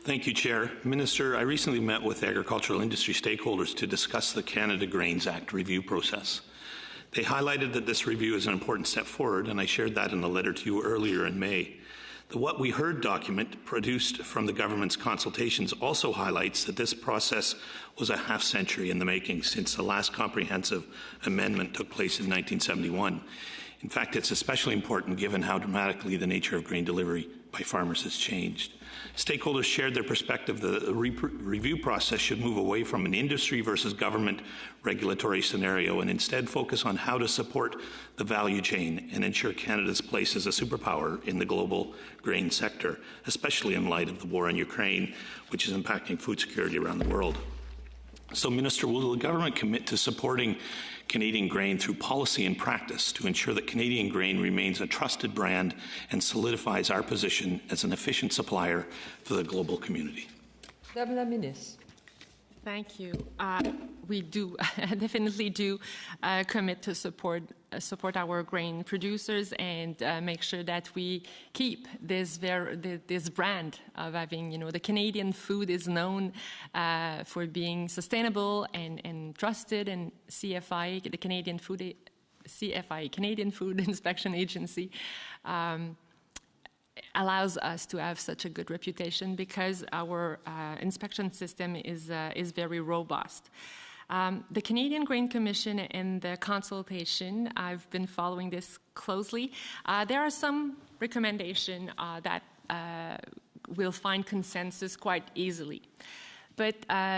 Thank you, Chair. Minister, I recently met with agricultural industry stakeholders to discuss the Canada Grains Act review process. They highlighted that this review is an important step forward, and I shared that in a letter to you earlier in May. The What We Heard document produced from the government's consultations also highlights that this process was a half-century in the making since the last comprehensive amendment took place in 1971. In fact, it's especially important given how dramatically the nature of grain delivery by farmers has changed. Stakeholders shared their perspective that the review process should move away from an industry versus government regulatory scenario and instead focus on how to support the value chain and ensure Canada's place as a superpower in the global grain sector, especially in light of the war in Ukraine, which is impacting food security around the world. So, Minister, will the government commit to supporting Canadian grain through policy and practice to ensure that Canadian grain remains a trusted brand and solidifies our position as an efficient supplier for the global community? Madame la Ministre. Thank you. We do definitely do commit to support our grain producers and make sure that we keep this brand of having, the Canadian food is known for being sustainable and trusted, and CFI, the Canadian Food Inspection Agency, allows us to have such a good reputation because our inspection system is very robust. The Canadian Grain Commission and the consultation, I've been following this closely. There are some recommendations that will find consensus quite easily. But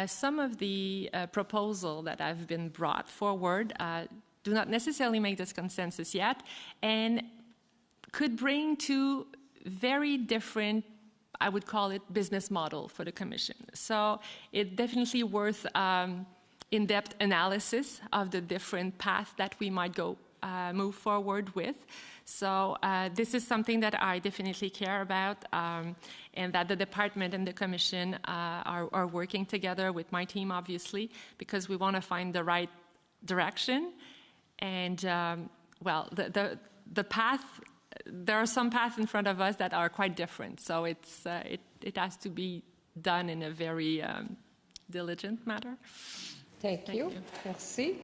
some of the proposals that have been brought forward do not necessarily make this consensus yet and could bring to very different, I would call it, business model for the Commission. So it's definitely worth in-depth analysis of the different paths that we might go move forward with. So this is something that I definitely care about, and that the Department and the Commission are working together with my team, obviously, because we want to find the right direction. And, well, the path, there are some paths in front of us that are quite different. So it has to be done in a very diligent manner. Thank you. Merci.